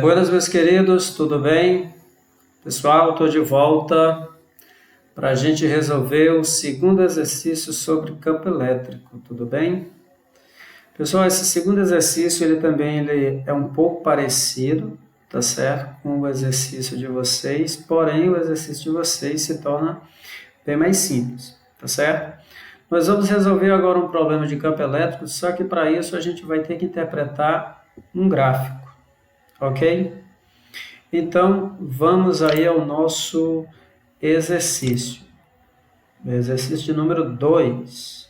Buenas, meus queridos, tudo bem? Pessoal, estou de volta para a gente resolver o segundo exercício sobre campo elétrico, tudo bem? Pessoal, esse segundo exercício ele é um pouco parecido, tá certo? Com o exercício de vocês, porém o exercício de vocês se torna bem mais simples, tá certo? Nós vamos resolver agora um problema de campo elétrico, só que para isso a gente vai ter que interpretar um gráfico, ok? Então, vamos aí ao nosso exercício. Exercício de número 2.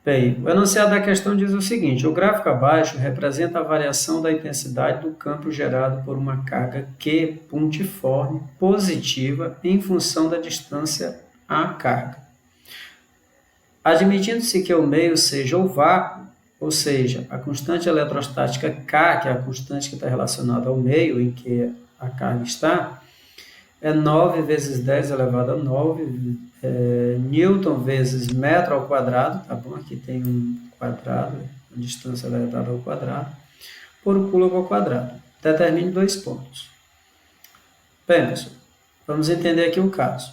Bem, o enunciado da questão diz o seguinte: o gráfico abaixo representa a variação da intensidade do campo gerado por uma carga Q pontiforme positiva em função da distância à carga. Admitindo-se que o meio seja o vácuo, ou seja, a constante eletrostática K, que é a constante que está relacionada ao meio em que a carga está, é 9 vezes 10 elevado a 9 newton vezes metro ao quadrado, tá bom? Aqui tem um quadrado, a distância elevada ao quadrado, por coulomb ao quadrado. Determine 2 pontos. Bem, pessoal, vamos entender aqui o caso.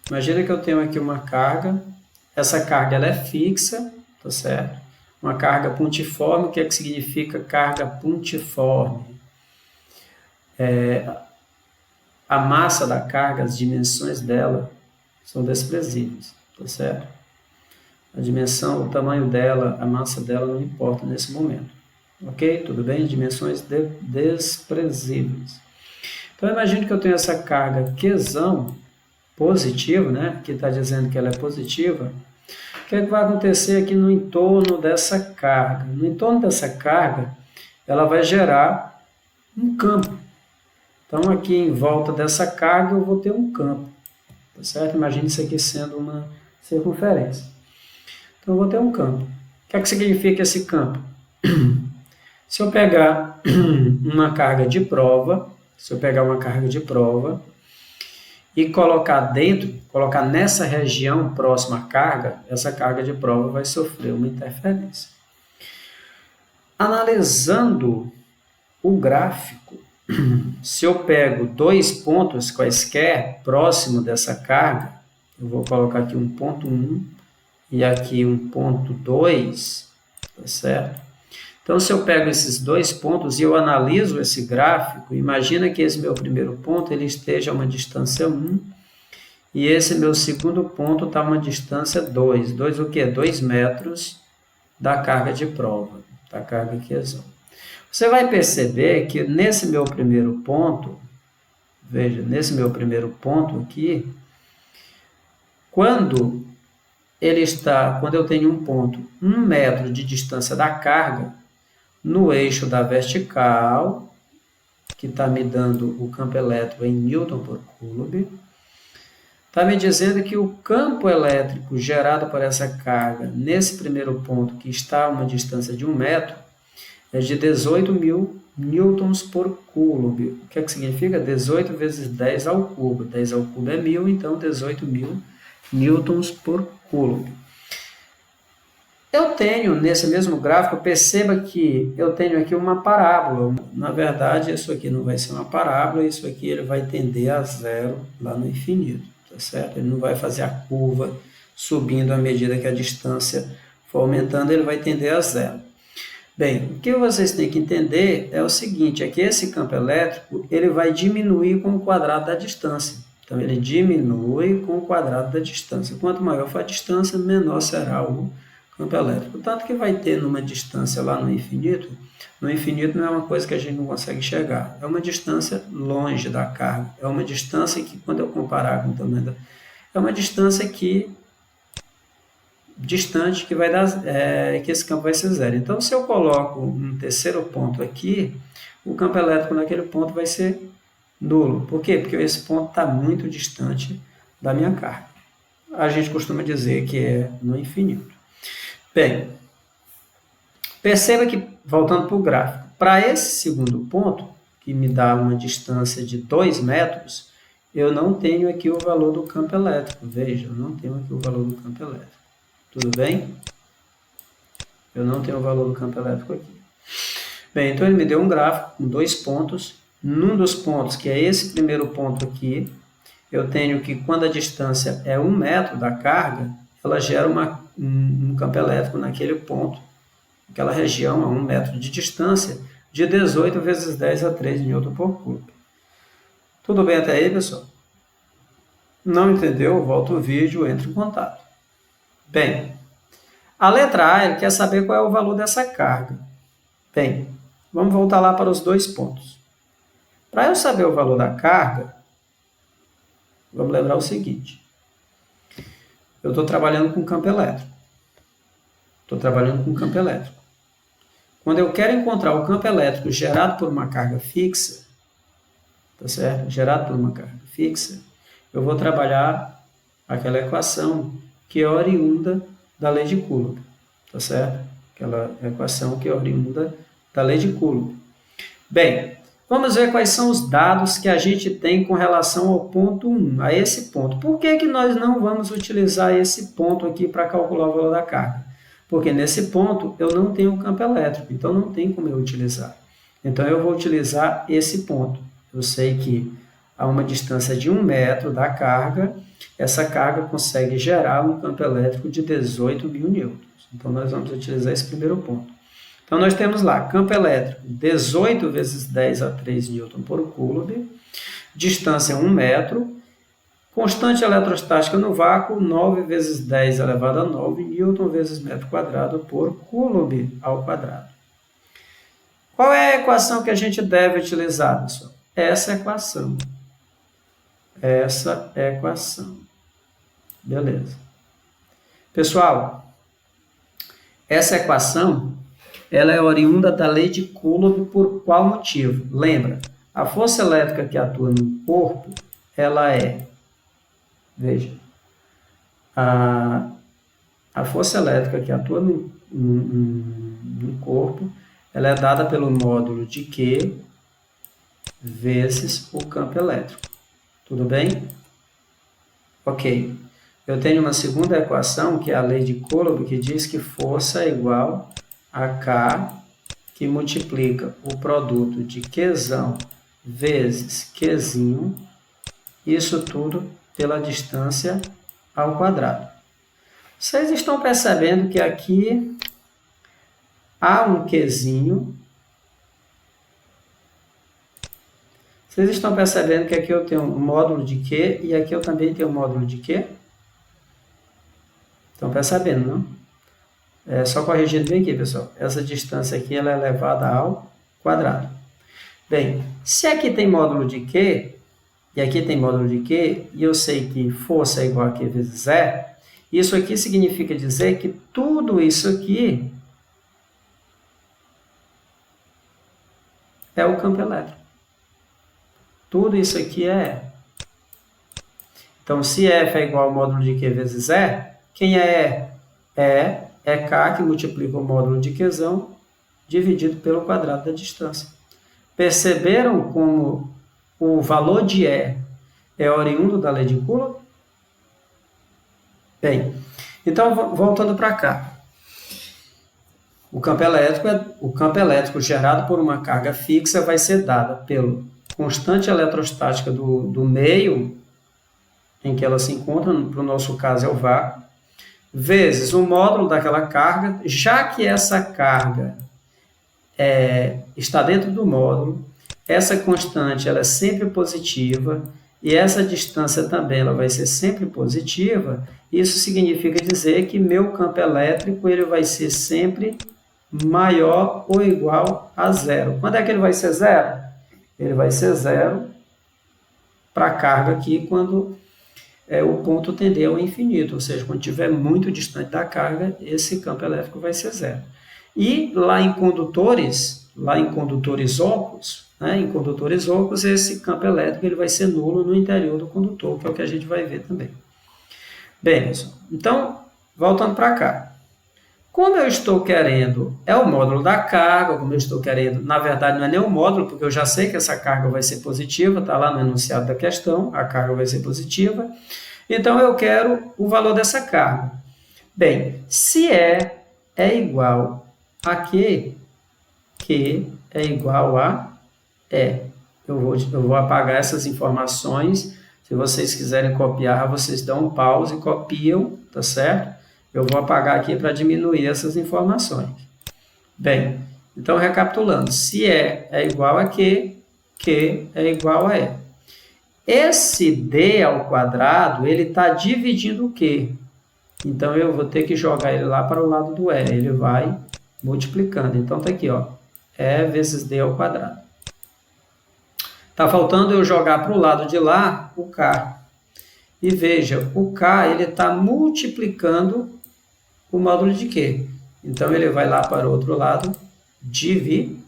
Imagina que eu tenho aqui uma carga, essa carga ela é fixa, tá certo? Uma carga pontiforme, o que é que significa carga pontiforme? A massa da carga, as dimensões dela são desprezíveis, tá certo? A dimensão, o tamanho dela, a massa dela não importa nesse momento, ok? Tudo bem? Dimensões desprezíveis. Então, imagine que eu tenho essa carga Qzão positiva, né? Que está dizendo que ela é positiva. O que é que vai acontecer aqui no entorno dessa carga? No entorno dessa carga, ela vai gerar um campo. Então, aqui em volta dessa carga, eu vou ter um campo, tá certo? Imagine isso aqui sendo uma circunferência. Então, eu vou ter um campo. O que é que significa esse campo? Se eu pegar uma carga de prova, e colocar colocar nessa região próxima à carga, essa carga de prova vai sofrer uma interferência. Analisando o gráfico, se eu pego 2 pontos quaisquer próximo dessa carga, eu vou colocar aqui um ponto 1 e aqui um ponto 2, tá certo? Então, se eu pego esses 2 pontos e eu analiso esse gráfico, imagina que esse meu primeiro ponto ele esteja a uma distância 1 e esse meu segundo ponto está a uma distância 2. 2 o quê? 2 metros da carga de prova, da carga Qzão. Você vai perceber que nesse meu primeiro ponto, veja, nesse meu primeiro ponto aqui, quando eu tenho um ponto 1 metro de distância da carga, no eixo da vertical, que está me dando o campo elétrico em Newton por Coulomb, está me dizendo que o campo elétrico gerado por essa carga, nesse primeiro ponto, que está a uma distância de 1 metro, é de 18.000 newtons por Coulomb. O que é que significa? 18 vezes 10 ao cubo. 10 ao cubo é 1.000, então 18.000 newtons por Coulomb. Eu tenho, nesse mesmo gráfico, perceba que eu tenho aqui uma parábola. Na verdade, isso aqui não vai ser uma parábola, isso aqui ele vai tender a zero lá no infinito, tá certo? Ele não vai fazer a curva subindo à medida que a distância for aumentando, ele vai tender a zero. Bem, o que vocês têm que entender é o seguinte, é que esse campo elétrico ele vai diminuir com o quadrado da distância. Então, ele diminui com o quadrado da distância. Quanto maior for a distância, menor será o campo elétrico. Tanto que vai ter numa distância lá no infinito não é uma coisa que a gente não consegue enxergar. É uma distância longe da carga. É uma distância que, quando eu comparar com o tamanho é uma distância distante que vai dar, que esse campo vai ser zero. Então, se eu coloco um terceiro ponto aqui, o campo elétrico naquele ponto vai ser nulo. Por quê? Porque esse ponto está muito distante da minha carga. A gente costuma dizer que é no infinito. Bem, perceba que, voltando para o gráfico, para esse segundo ponto, que me dá uma distância de 2 metros, eu não tenho aqui o valor do campo elétrico. Veja, eu não tenho aqui o valor do campo elétrico. Tudo bem? Eu não tenho o valor do campo elétrico aqui. Bem, então ele me deu um gráfico com 2 pontos. Num dos pontos, que é esse primeiro ponto aqui, eu tenho que quando a distância é 1 metro da carga, ela gera um campo elétrico naquele ponto, naquela região a 1 metro de distância, de 18 vezes 10 a 3 Newton por Coulomb. Tudo bem até aí, pessoal? Não entendeu? Volta o vídeo, entre em contato. Bem, a letra A, ele quer saber qual é o valor dessa carga. Bem, vamos voltar lá para os 2 pontos. Para eu saber o valor da carga, vamos lembrar o seguinte. Eu estou trabalhando com campo elétrico. Quando eu quero encontrar o campo elétrico gerado por uma carga fixa, tá certo? Gerado por uma carga fixa, eu vou trabalhar aquela equação que é oriunda da lei de Coulomb, tá certo? Aquela equação que é oriunda da lei de Coulomb. Bem, vamos ver quais são os dados que a gente tem com relação ao ponto 1, a esse ponto. Por que que nós não vamos utilizar esse ponto aqui para calcular o valor da carga? Porque nesse ponto eu não tenho campo elétrico, então não tem como eu utilizar. Então eu vou utilizar esse ponto. Eu sei que a uma distância de 1 metro da carga, essa carga consegue gerar um campo elétrico de 18.000 newtons. Então nós vamos utilizar esse primeiro ponto. Então nós temos lá campo elétrico 18 vezes 10 a 3 newton por Coulomb, distância 1 metro, constante eletrostática no vácuo 9 vezes 10 elevado a 9 newton vezes metro quadrado por Coulomb ao quadrado. Qual é a equação que a gente deve utilizar, pessoal? Essa equação. Beleza. Pessoal, essa equação ela é oriunda da lei de Coulomb por qual motivo? Lembra, a força elétrica que atua no corpo, ela é, veja, a força elétrica que atua no corpo, ela é dada pelo módulo de Q vezes o campo elétrico. Tudo bem? Ok. Eu tenho uma segunda equação, que é a lei de Coulomb, que diz que força é igual a K, que multiplica o produto de Qzão vezes Qzinho, isso tudo pela distância ao quadrado. Vocês estão percebendo que aqui há um Qzinho. Vocês estão percebendo que aqui eu tenho um módulo de Q e aqui eu também tenho um módulo de Q? Estão percebendo, não? É só corrigindo bem aqui, pessoal. Essa distância aqui ela é elevada ao quadrado. Bem, se aqui tem módulo de Q, e aqui tem módulo de Q, e eu sei que força é igual a Q vezes E, isso aqui significa dizer que tudo isso aqui é o campo elétrico. Tudo isso aqui é E. Então, se F é igual ao módulo de Q vezes E, quem é E? É K que multiplica o módulo de Qzão dividido pelo quadrado da distância. Perceberam como o valor de E é oriundo da lei de Coulomb? Bem, então voltando para cá. O campo elétrico gerado por uma carga fixa vai ser dado pela constante eletrostática do meio em que ela se encontra, para o nosso caso é o vácuo, vezes o módulo daquela carga, já que essa carga está dentro do módulo, essa constante ela é sempre positiva e essa distância também ela vai ser sempre positiva, isso significa dizer que meu campo elétrico ele vai ser sempre maior ou igual a zero. Quando é que ele vai ser zero? Ele vai ser zero para a carga aqui quando o ponto tender ao infinito, ou seja, quando estiver muito distante da carga, esse campo elétrico vai ser zero. E lá em condutores ocos, esse campo elétrico ele vai ser nulo no interior do condutor, que é o que a gente vai ver também. Bem, pessoal, então, voltando para cá. Como eu estou querendo, é o módulo da carga, como eu estou querendo, na verdade não é nem o módulo, porque eu já sei que essa carga vai ser positiva, está lá no enunciado da questão, a carga vai ser positiva, então eu quero o valor dessa carga. Bem, se é igual a Q é igual a E. Eu vou apagar essas informações. Se vocês quiserem copiar, vocês dão um pause e copiam, tá certo? Eu vou apagar aqui para diminuir essas informações. Bem, então recapitulando, se E é igual a Q é igual a E. Esse D ao quadrado, ele está dividindo o Q. Então, eu vou ter que jogar ele lá para o lado do E. Ele vai multiplicando. Então, está aqui, ó, E vezes D ao quadrado. Está faltando eu jogar para o lado de lá o K. E veja, o K está multiplicando o módulo de Q. Então, ele vai lá para o outro lado, dividindo.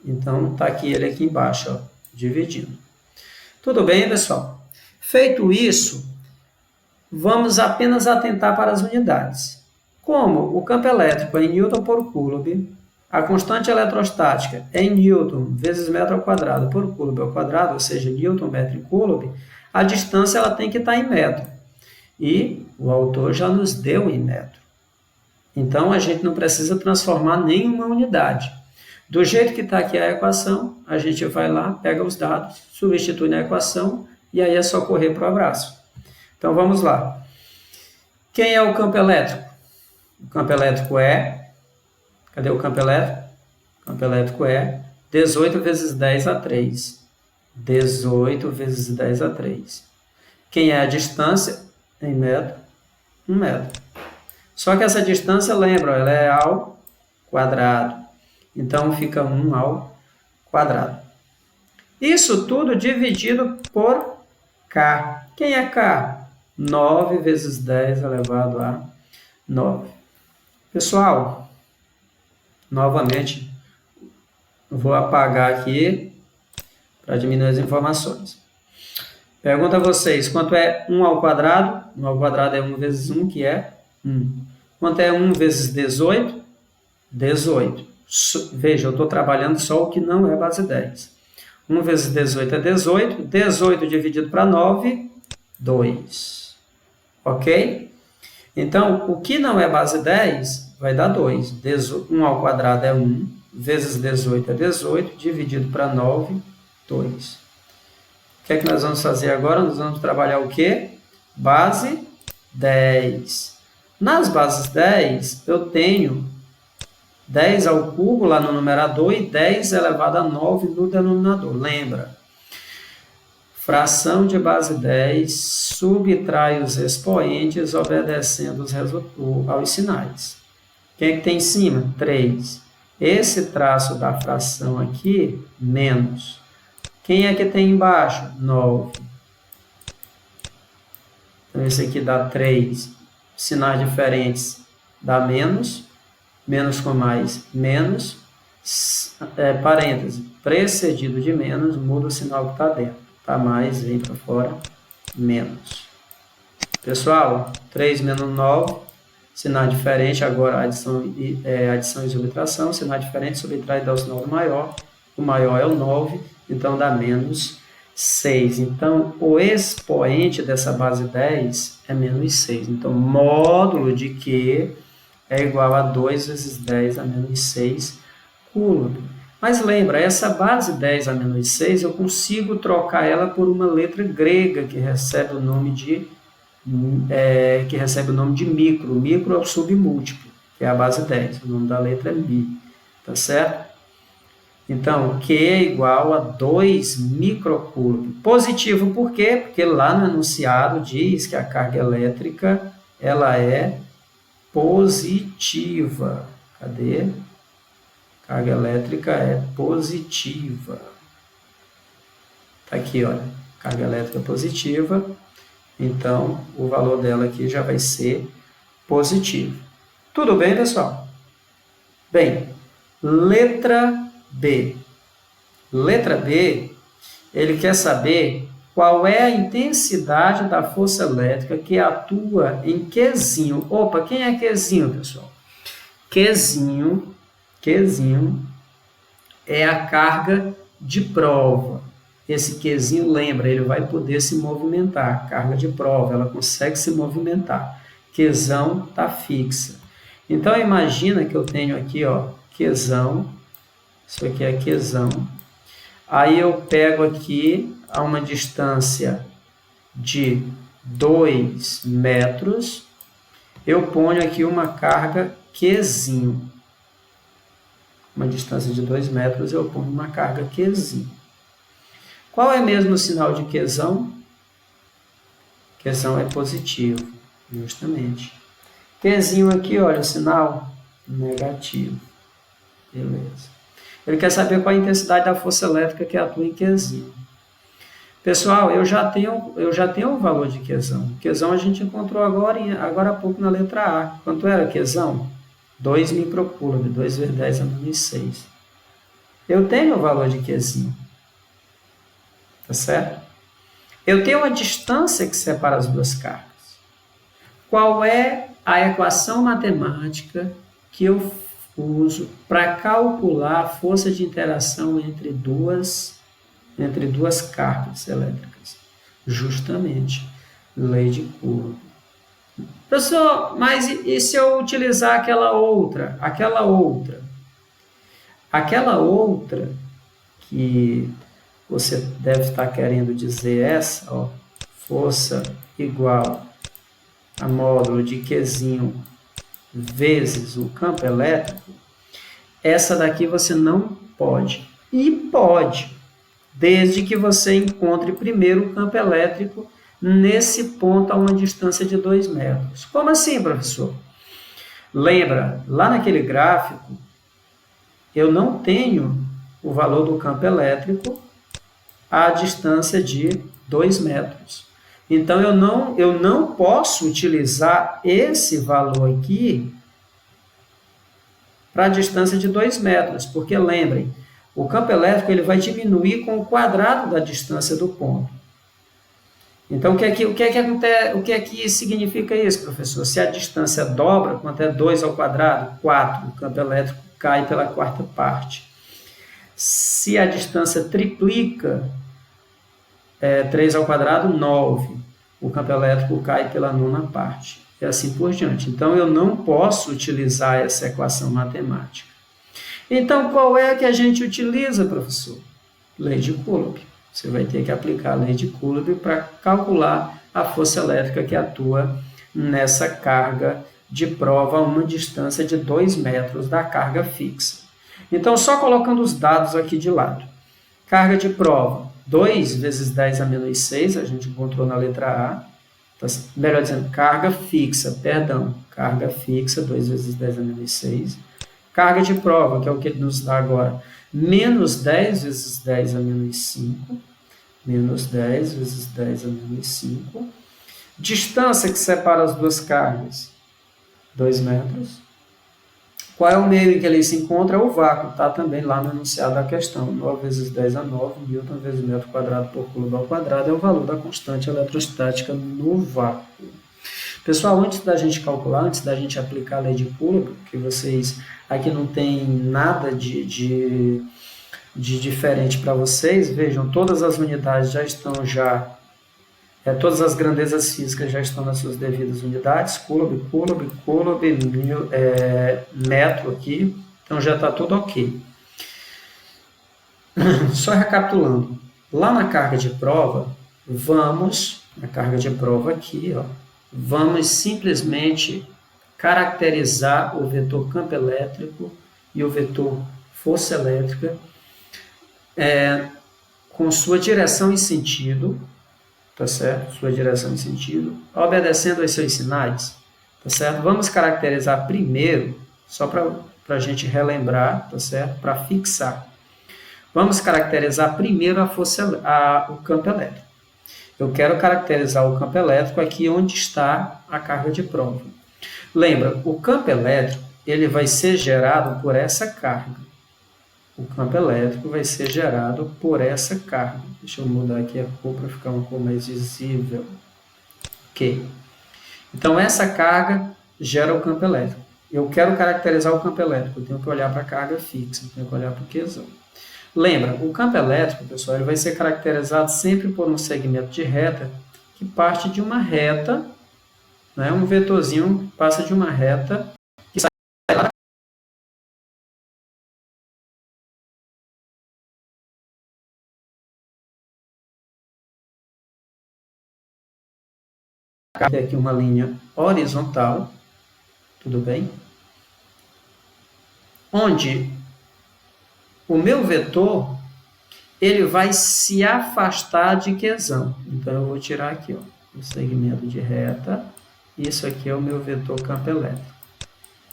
Então, está aqui ele aqui embaixo, ó, dividindo. Tudo bem, pessoal? Feito isso, vamos apenas atentar para as unidades. Como o campo elétrico é em Newton por Coulomb, a constante eletrostática é em Newton vezes metro ao quadrado por Coulomb ao quadrado, ou seja, Newton metro em Coulomb, a distância ela tem que estar em metro. E o autor já nos deu em metro. Então, a gente não precisa transformar nenhuma unidade. Do jeito que está aqui a equação, a gente vai lá, pega os dados, substitui na equação, e aí é só correr para o abraço. Então, vamos lá. Quem é o campo elétrico? O campo elétrico é... Cadê o campo elétrico? O campo elétrico é 18 vezes 10 a 3. 18 vezes 10 a 3. Quem é a distância? Em metro. 1 metro. Só que essa distância, lembra, ela é ao quadrado. Então, fica 1 ao quadrado. Isso tudo dividido por K. Quem é K? 9 vezes 10 elevado a 9. Pessoal, novamente, vou apagar aqui para diminuir as informações. Pergunta a vocês, quanto é 1 ao quadrado? 1 ao quadrado é 1 vezes 1, que é 1. Quanto é 1 vezes 18? 18. Veja, eu estou trabalhando só o que não é base 10. 1 vezes 18 é 18. 18 dividido para 9, 2. Ok? Então, o que não é base 10 vai dar 2. 1 ao quadrado é 1. Vezes 18 é 18. Dividido para 9, 2. O que é que nós vamos fazer agora? Nós vamos trabalhar o quê? Base 10. Nas bases 10, eu tenho 10 ao cubo lá no numerador e 10 elevado a 9 no denominador. Lembra? Fração de base 10 subtrai os expoentes obedecendo aos sinais. Quem é que tem em cima? 3. Esse traço da fração aqui, menos. Quem é que tem embaixo? 9. Então, esse aqui dá 3. Sinais diferentes dá menos. Menos com mais, menos. Parêntese, precedido de menos, muda o sinal que está dentro. Está mais, vem para fora, menos. Pessoal, 3 menos 9, sinal diferente, agora adição e subtração. Sinal diferente, subtrai dá o sinal do maior. O maior é o 9, então dá menos 6. Então, o expoente dessa base 10 é menos 6. Então, módulo de Q é igual a 2 vezes 10 a menos 6 Coulomb. Mas lembra, essa base 10 a menos 6, eu consigo trocar ela por uma letra grega que recebe o nome de micro. Micro é o submúltiplo, que é a base 10. O nome da letra é mi. Tá certo? Então, Q é igual a 2 microcoulomb. Positivo por quê? Porque lá no enunciado diz que a carga elétrica ela é positiva. Cadê? Carga elétrica é positiva. Está aqui, olha. Carga elétrica positiva. Então, o valor dela aqui já vai ser positivo. Tudo bem, pessoal? Bem, letra B. Letra B, ele quer saber qual é a intensidade da força elétrica que atua em Qzinho. Opa, quem é Qzinho, pessoal? Qzinho é a carga de prova. Esse Qzinho, lembra, ele vai poder se movimentar. Carga de prova, ela consegue se movimentar. Qzão está fixa. Então, imagina que eu tenho aqui, ó, Qzão Isso aqui é Qzão. Aí eu pego aqui a uma distância de 2 metros, eu ponho aqui uma carga Qzinho. Uma distância de 2 metros, eu ponho uma carga Qzinho. Qual é mesmo o sinal de Qzão? Qzão é positivo, justamente. Qzinho aqui, olha, o sinal negativo. Beleza. Ele quer saber qual a intensidade da força elétrica que atua em Qzinho. Pessoal, eu já tenho o valor de Qzão. Qzão a gente encontrou agora há pouco na letra A. Quanto era Qzão? 2 microcoulomb, 2 vezes 10 a menos 6. Eu tenho o valor de Qzinho. Tá certo? Eu tenho uma distância que separa as duas cargas. Qual é a equação matemática que eu uso para calcular a força de interação entre duas cargas elétricas? Justamente, lei de Coulomb. Professor, mas e se eu utilizar aquela outra que você deve estar querendo dizer essa, ó, força igual a módulo de Qzinho vezes o campo elétrico, essa daqui você não pode. E pode, desde que você encontre primeiro o campo elétrico nesse ponto a uma distância de 2 metros. Como assim, professor? Lembra, lá naquele gráfico, eu não tenho o valor do campo elétrico à distância de 2 metros. Então, eu não posso utilizar esse valor aqui para a distância de 2 metros, porque lembrem, o campo elétrico ele vai diminuir com o quadrado da distância do ponto. Então, o que é que significa isso, professor? Se a distância dobra, quanto é 2 ao quadrado? 4. O campo elétrico cai pela quarta parte. Se a distância triplica, 3 ao quadrado, 9. O campo elétrico cai pela nona parte. E assim por diante. Então, eu não posso utilizar essa equação matemática. Então, qual é que a gente utiliza, professor? Lei de Coulomb. Você vai ter que aplicar a lei de Coulomb para calcular a força elétrica que atua nessa carga de prova a uma distância de 2 metros da carga fixa. Então, só colocando os dados aqui de lado. Carga de prova, 2 vezes 10 a menos 6, a gente encontrou na letra A. Melhor dizendo, carga fixa, 2 vezes 10 a menos 6. Carga de prova, que é o que ele nos dá agora, menos 10 vezes 10 a menos 5. Menos 10 vezes 10 a menos 5. Distância que separa as duas cargas, 2 metros. Qual é o meio em que ele se encontra? É o vácuo, está também lá no enunciado da questão. 9 vezes 10 a 9, Newton vezes metro quadrado por coulomb ao quadrado é o valor da constante eletrostática no vácuo. Pessoal, antes da gente calcular, antes da gente aplicar a lei de Coulomb, que vocês aqui não tem nada de diferente para vocês, vejam, todas as unidades já estão todas as grandezas físicas já estão nas suas devidas unidades, Coulomb, metro aqui, então já está tudo ok. Só recapitulando, lá na carga de prova, na carga de prova aqui, ó, vamos simplesmente caracterizar o vetor campo elétrico e o vetor força elétrica com sua direção e sentido, tá certo? Sua direção e sentido, obedecendo aos seus sinais, tá certo? Vamos caracterizar primeiro, só para a gente relembrar, tá certo? Para fixar. Vamos caracterizar primeiro o campo elétrico. Eu quero caracterizar o campo elétrico aqui onde está a carga de prova. Lembra, o campo elétrico ele vai ser gerado por essa carga. O campo elétrico vai ser gerado por essa carga. Deixa eu mudar aqui a cor para ficar uma cor mais visível. Ok. Então, essa carga gera o campo elétrico. Eu quero caracterizar o campo elétrico. Eu tenho que olhar para a carga fixa. Eu tenho que olhar para o Qzão. Lembra, o campo elétrico, pessoal, ele vai ser caracterizado sempre por um segmento de reta que parte de uma reta, né? Um vetorzinho passa de uma reta aqui uma linha horizontal, tudo bem? Onde o meu vetor, ele vai se afastar de Qzão. Então, eu vou tirar aqui, ó, o segmento de reta. Isso aqui é o meu vetor campo elétrico.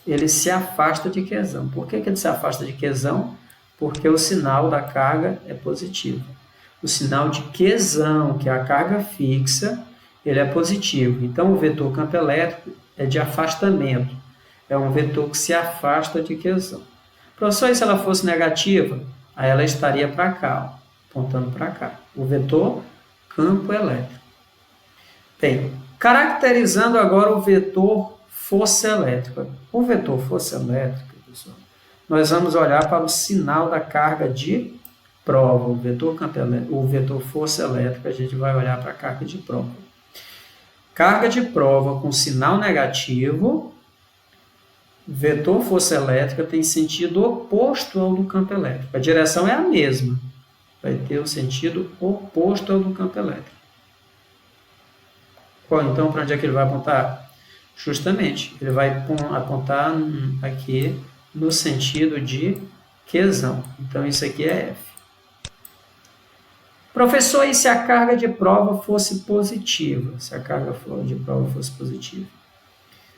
Ele se afasta de Qzão. Por que ele se afasta de Qzão? Porque o sinal da carga é positivo. O sinal de Qzão, que é a carga fixa, ele é positivo. Então, o vetor campo elétrico é de afastamento. É um vetor que se afasta de Qzão. Professor, e se ela fosse negativa? Aí ela estaria para cá, ó, apontando para cá. O vetor campo elétrico. Bem, caracterizando agora o vetor força elétrica. O vetor força elétrica, pessoal, nós vamos olhar para o sinal da carga de prova. O vetor força elétrica, a gente vai olhar para a carga de prova. Carga de prova com sinal negativo, vetor força elétrica tem sentido oposto ao do campo elétrico. A direção é a mesma, vai ter o sentido oposto ao do campo elétrico. Então, para onde é que ele vai apontar? Justamente, ele vai apontar aqui no sentido de Qzão. Então, isso aqui é F. Professor, e se a carga de prova fosse positiva? Se a carga de prova fosse positiva?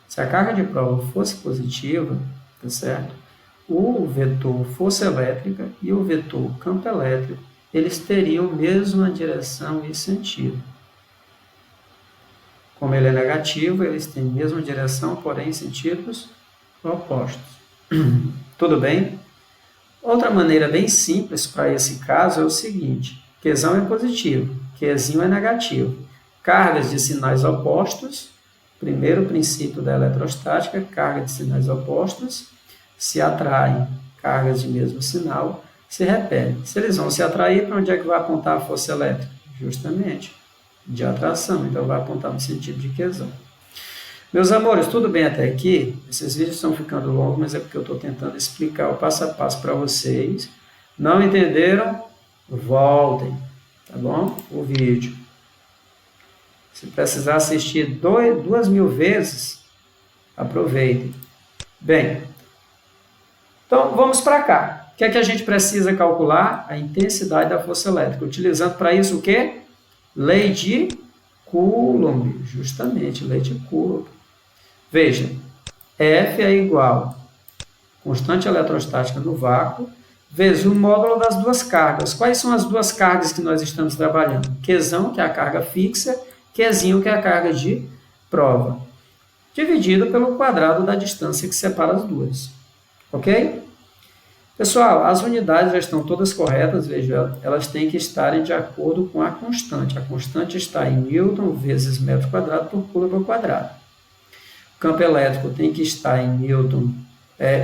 Se a carga de prova fosse positiva, tá certo? O vetor força elétrica e o vetor campo elétrico, eles teriam a mesma direção e sentido. Como ele é negativo, eles têm a mesma direção, porém em sentidos opostos. Tudo bem? Outra maneira bem simples para esse caso é o seguinte: Qzão é positivo, Qzinho é negativo. Cargas de sinais opostos, primeiro princípio da eletrostática, carga de sinais opostos, se atraem, cargas de mesmo sinal, se repelem. Se eles vão se atrair, para onde é que vai apontar a força elétrica? Justamente de atração, então vai apontar no sentido de Qzão. Meus amores, tudo bem até aqui? Esses vídeos estão ficando longos, mas é porque eu estou tentando explicar o passo a passo para vocês. Não entenderam? Voltem, tá bom? O vídeo. Se precisar assistir 2.000 vezes, aproveitem. Bem, então vamos para cá. O que é que a gente precisa calcular? A intensidade da força elétrica. Utilizando para isso o quê? Lei de Coulomb, justamente, lei de Coulomb. Veja, F é igual a constante eletrostática no vácuo, vezes o módulo das duas cargas. Quais são as duas cargas que nós estamos trabalhando? Qzão, que é a carga fixa, Qzinho, que é a carga de prova, dividido pelo quadrado da distância que separa as duas. Ok? Pessoal, as unidades já estão todas corretas, veja, elas têm que estarem de acordo com a constante. A constante está em Newton vezes metro quadrado por Coulomb ao quadrado. O campo elétrico tem que estar em Newton,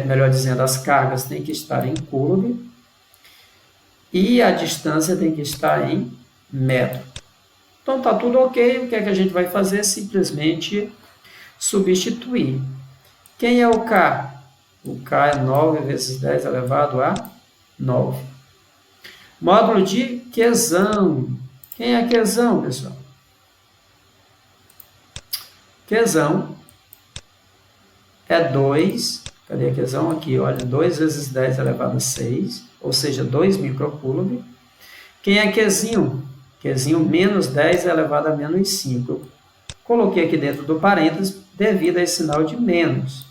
melhor dizendo, as cargas têm que estar em Coulomb e a distância tem que estar em metro. Então, está tudo ok. O que é que a gente vai fazer? Simplesmente substituir. Quem é o K? O K é 9 vezes 10 elevado a 9. Módulo de Qzão. Quem é Qzão, pessoal? Qzão é 2. Cadê a Qzão? Aqui, olha. 2 vezes 10 elevado a 6, ou seja, 2 microcoulomb. Quem é Qzinho? Qzinho menos 10 elevado a menos 5. Eu coloquei aqui dentro do parênteses devido a esse sinal de menos.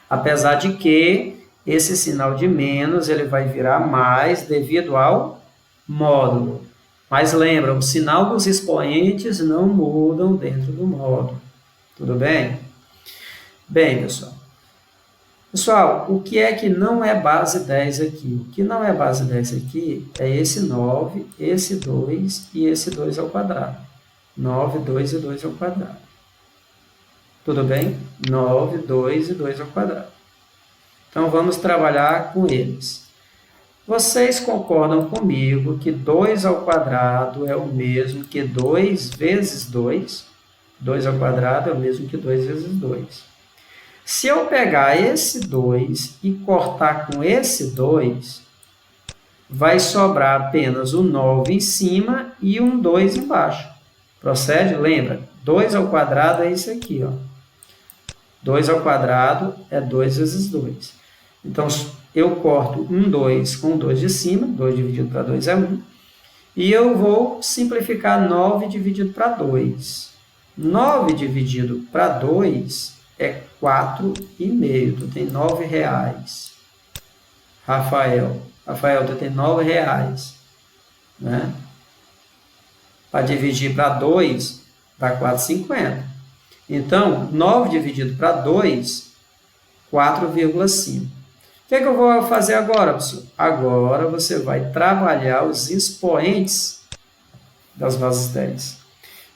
Apesar de que esse sinal de menos ele vai virar mais devido ao módulo. Mas lembra, o sinal dos expoentes não mudam dentro do módulo. Tudo bem? Bem, pessoal. Pessoal, o que é que não é base 10 aqui? O que não é base 10 aqui é esse 9, esse 2 e esse 2 ao quadrado. 9, 2 e 2 ao quadrado. Tudo bem? 9, 2 e 2 ao quadrado. Então, vamos trabalhar com eles. Vocês concordam comigo que 2 ao quadrado é o mesmo que 2 vezes 2? 2 ao quadrado é o mesmo que 2 vezes 2. Se eu pegar esse 2 e cortar com esse 2, vai sobrar apenas o 9 em cima e um 2 embaixo. Procede? Lembra? 2 ao quadrado é isso aqui, ó. 2 ao quadrado é 2 vezes 2. Então, eu corto 2 com 2 de cima, 2 dividido para 2 é 1. E eu vou simplificar 9 dividido para 2. 9 dividido para 2 é 4,5. Tu tem R$9. Rafael, tu tem R$9. Né? Para dividir para 2, dá 4,50. Então, 9 dividido para 2, 4,5. O que é que eu vou fazer agora, pessoal? Agora você vai trabalhar os expoentes das bases 10.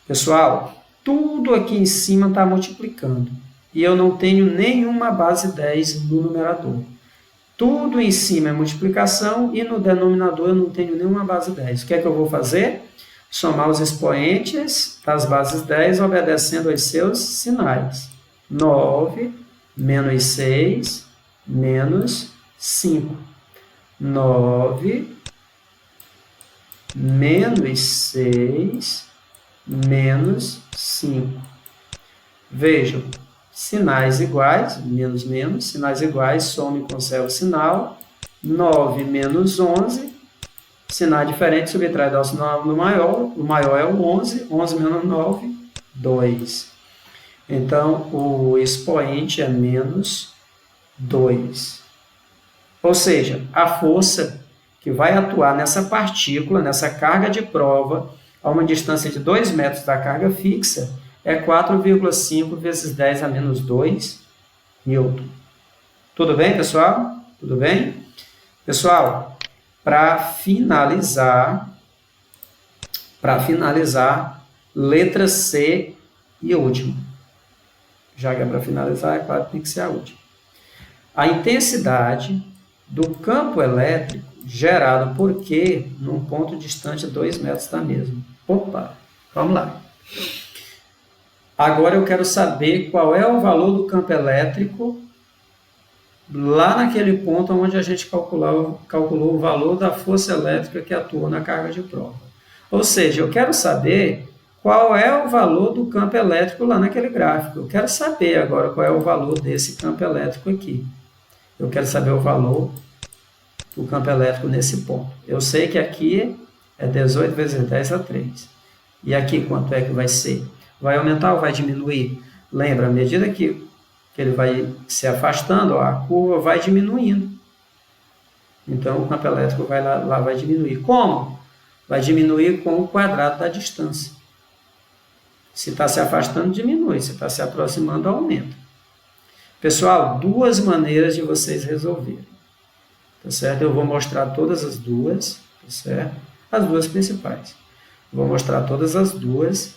Pessoal, tudo aqui em cima está multiplicando. E eu não tenho nenhuma base 10 no numerador. Tudo em cima é multiplicação e no denominador eu não tenho nenhuma base 10. O que é que eu vou fazer? Somar os expoentes das bases 10 obedecendo aos seus sinais. 9 menos 6 menos 5. 9 menos 6 menos 5. Vejam, sinais iguais, menos, menos, sinais iguais, soma e conserva o sinal. 9 menos 11, sinal diferente, subtrai dá o sinal do maior. O maior é o 11, 11 menos 9, 2. Então, o expoente é menos 2. Ou seja, a força que vai atuar nessa partícula, nessa carga de prova, a uma distância de 2 metros da carga fixa, é 4,5 vezes 10 a menos 2 Newton. Tudo bem, pessoal? Tudo bem? Pessoal, para finalizar, letra C e a última. Já que é para finalizar, é claro que tem que ser a última. A intensidade do campo elétrico gerado por Q num ponto distante 2 metros da mesma. Opa, vamos lá. Agora eu quero saber qual é o valor do campo elétrico lá naquele ponto onde a gente calculou o valor da força elétrica que atua na carga de prova. Ou seja, eu quero saber qual é o valor do campo elétrico lá naquele gráfico. Eu quero saber agora qual é o valor desse campo elétrico aqui. Eu quero saber o valor do campo elétrico nesse ponto. Eu sei que aqui é 18 vezes 10 a 3. E aqui quanto é que vai ser? Vai aumentar ou vai diminuir? Lembra, à medida que ele vai se afastando, ó, a curva vai diminuindo. Então, o campo elétrico vai diminuir. Como? Vai diminuir com o quadrado da distância. Se está se afastando, diminui. Se está se aproximando, aumenta. Pessoal, duas maneiras de vocês resolverem. Tá certo? Eu vou mostrar todas as duas, tá certo? As duas principais. Vou mostrar todas as duas,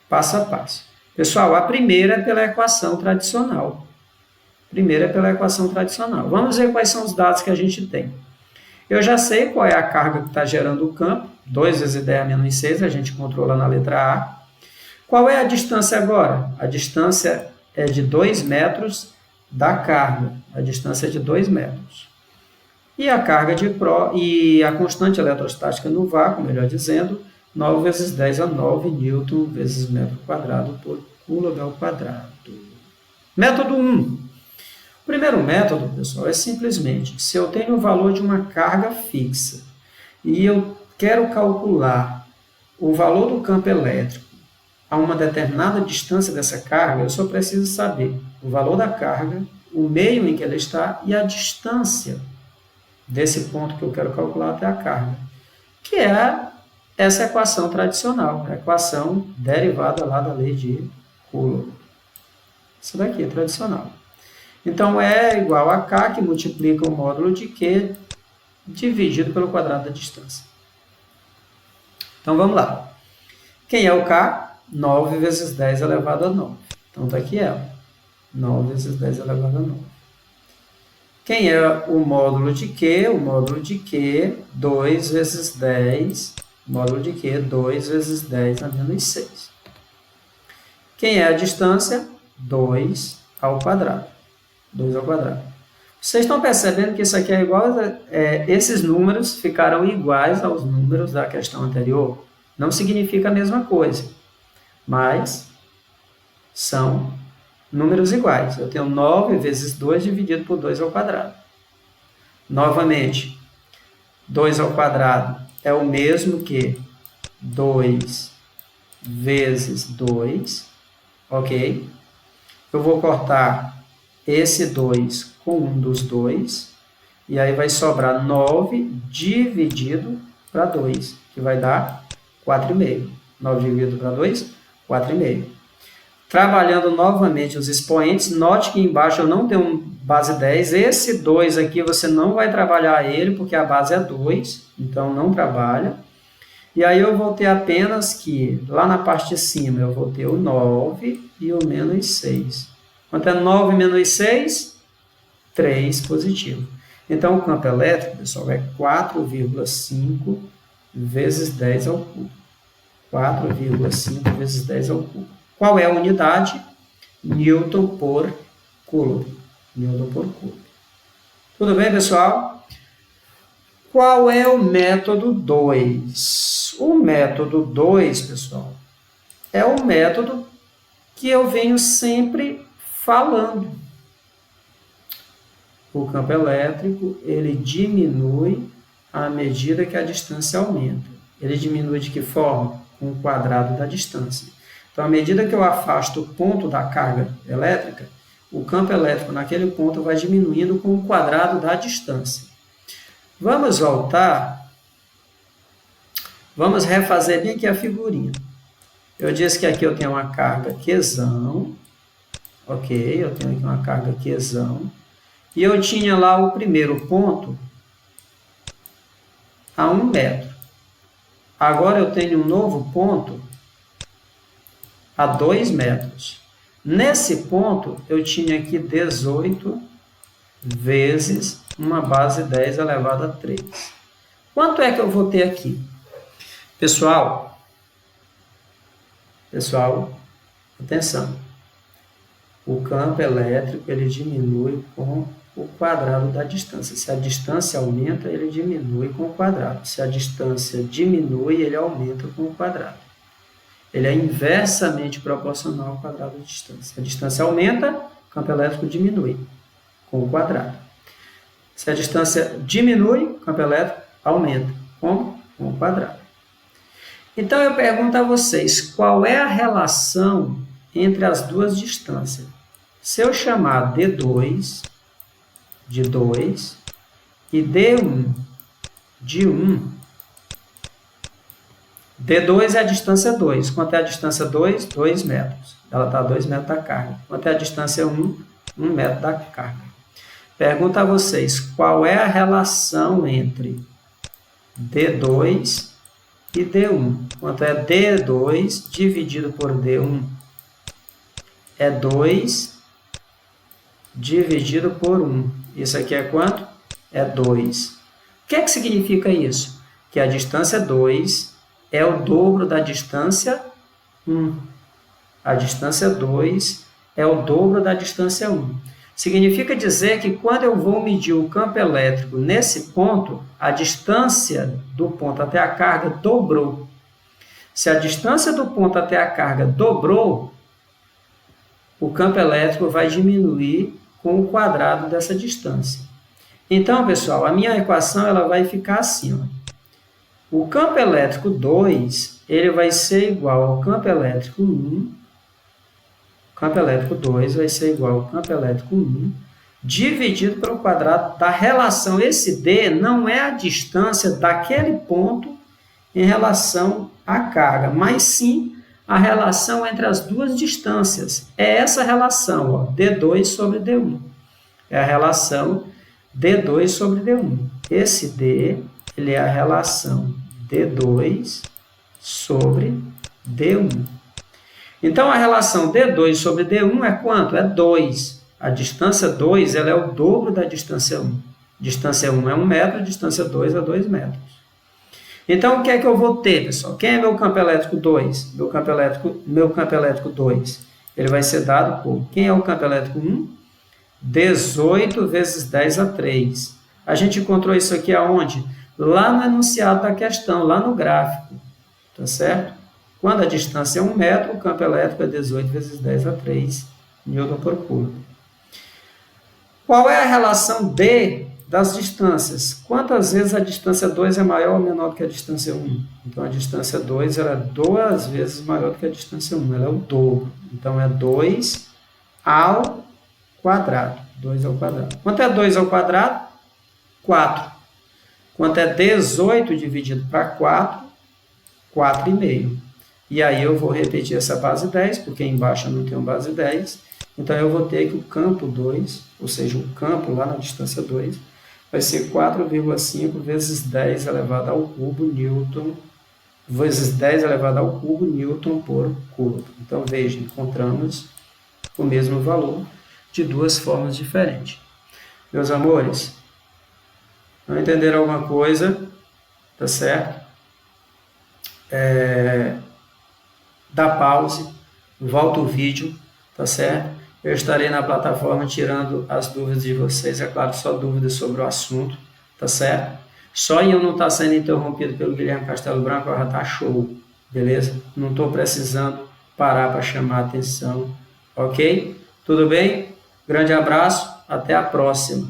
passo a passo. Pessoal, a primeira é pela equação tradicional. Vamos ver quais são os dados que a gente tem. Eu já sei qual é a carga que está gerando o campo. 2 vezes 10 a menos 6, a gente controla na letra A. Qual é a distância agora? A distância é de 2 metros da carga. A distância é de 2 metros. E a carga e a constante eletrostática no vácuo, melhor dizendo, 9 vezes 10 a 9 newton vezes metro quadrado por coulomb ao quadrado. Método 1. O primeiro método, pessoal, é simplesmente, se eu tenho o valor de uma carga fixa e eu quero calcular o valor do campo elétrico a uma determinada distância dessa carga, eu só preciso saber o valor da carga, o meio em que ela está e a distância desse ponto que eu quero calcular até a carga, que é essa equação tradicional, a equação derivada lá da lei de Coulomb. Isso daqui é tradicional. Então, é igual a K, que multiplica o módulo de Q, dividido pelo quadrado da distância. Então, vamos lá. Quem é o K? 9 vezes 10 elevado a 9. Então, está aqui ela. 9 vezes 10 elevado a 9. Quem é o módulo de Q? O módulo de Q, 2 vezes 10, módulo de Q, 2 vezes 10 a menos 6. Quem é a distância? 2 ao quadrado. 2 ao quadrado. Vocês estão percebendo que isso aqui é igual, esses números ficaram iguais aos números da questão anterior? Não significa a mesma coisa, mas São números iguais. Eu tenho 9 vezes 2 dividido por 2 ao quadrado. Novamente, 2 ao quadrado é o mesmo que 2 vezes 2, ok? Eu vou cortar esse 2 com um dos dois, e aí vai sobrar 9 dividido para 2, que vai dar 4,5. 9 dividido para 2, 4,5. Trabalhando novamente os expoentes, note que embaixo eu não tenho base 10. Esse 2 aqui você não vai trabalhar ele, porque a base é 2, então não trabalha. E aí eu vou ter apenas que, lá na parte de cima, eu vou ter o 9 e o menos 6. Quanto é 9 menos 6? 3 positivo. Então, o campo elétrico, pessoal, é 4,5 vezes 10 ao cubo. 4,5 vezes 10 ao cubo. Qual é a unidade? Newton por Coulomb. Newton por Coulomb. Tudo bem, pessoal? Qual é o método 2? O método 2, pessoal, é o método que eu venho sempre falando. O campo elétrico, ele diminui à medida que a distância aumenta. Ele diminui de que forma? Com o quadrado da distância. Então, à medida que eu afasto o ponto da carga elétrica, o campo elétrico naquele ponto vai diminuindo com o quadrado da distância. Vamos voltar. Vamos refazer bem aqui a figurinha. Eu disse que aqui eu tenho uma carga Qzão. Ok, eu tenho aqui uma carga Qzão. E eu tinha lá o primeiro ponto a 1 metro. Agora eu tenho um novo ponto a 2 metros. Nesse ponto, eu tinha aqui 18 vezes uma base 10 elevado a 3. Quanto é que eu vou ter aqui? Pessoal, atenção. O campo elétrico ele diminui com o quadrado da distância. Se a distância aumenta, ele diminui com o quadrado. Se a distância diminui, ele aumenta com o quadrado. Ele é inversamente proporcional ao quadrado da distância. Se a distância aumenta, o campo elétrico diminui com o quadrado. Se a distância diminui, o campo elétrico aumenta. Como? Com o quadrado. Então, eu pergunto a vocês, qual é a relação entre as duas distâncias? Se eu chamar D2 de 2 e D1 de 1, D2 é a distância 2. Quanto é a distância 2? 2 metros. Ela está a 2 metros da carga. Quanto é a distância 1? 1 metro da carga. Pergunto a vocês, qual é a relação entre D2 e D1? Quanto é D2 dividido por D1? É 2 dividido por 1. Isso aqui é quanto? É 2. O que é que significa isso? Que a distância 2 é o dobro da distância 1. A distância 2 é o dobro da distância 1. Significa dizer que quando eu vou medir o campo elétrico nesse ponto, a distância do ponto até a carga dobrou. Se a distância do ponto até a carga dobrou, o campo elétrico vai diminuir com o quadrado dessa distância. Então, pessoal, a minha equação ela vai ficar assim. Ó. O campo elétrico 2 ele vai ser igual ao campo elétrico 1. O campo elétrico 2 vai ser igual ao campo elétrico 1 dividido pelo quadrado da relação. Esse D não é a distância daquele ponto em relação à carga, mas sim a relação entre as duas distâncias. É essa relação, ó, D2 sobre D1. É a relação D2 sobre D1. Esse D ele é a relação D2 sobre D1. Então, a relação D2 sobre D1 é quanto? É 2. A distância 2 ela é o dobro da distância 1. Distância 1 é 1 metro, distância 2 é 2 metros. Então, o que é que eu vou ter, pessoal? Quem é meu campo elétrico 2? Meu campo elétrico 2. Ele vai ser dado por... Quem é o campo elétrico 1? 18 vezes 10 a 3. A gente encontrou isso aqui aonde? Lá no enunciado da questão, lá no gráfico. Tá certo? Quando a distância é 1 metro, o campo elétrico é 18 vezes 10 a 3 Newton por curva. Qual é a relação D das distâncias? Quantas vezes a distância 2 é maior ou menor do que a distância 1? Então, a distância 2 ela é 2 vezes maior do que a distância 1, ela é o dobro. Então, é 2 ao quadrado. 2 ao quadrado. Quanto é 2 ao quadrado? 4. Quanto é 18 dividido para 4? 4,5. E aí eu vou repetir essa base 10, porque embaixo eu não tenho base 10. Então, eu vou ter que o campo 2, ou seja, o campo lá na distância 2, vai ser 4,5 vezes 10 elevado ao cubo Newton, vezes 10 elevado ao cubo Newton por curva. Então, veja, encontramos o mesmo valor de duas formas diferentes. Meus amores, não entenderam alguma coisa? Tá certo? Dá pause, volta o vídeo, tá certo? Eu estarei na plataforma tirando as dúvidas de vocês, é claro, só dúvidas sobre o assunto, tá certo? Só em eu não estar sendo interrompido pelo Guilherme Castelo Branco, já tá show, beleza? Não estou precisando parar para chamar a atenção, ok? Tudo bem? Grande abraço, até a próxima.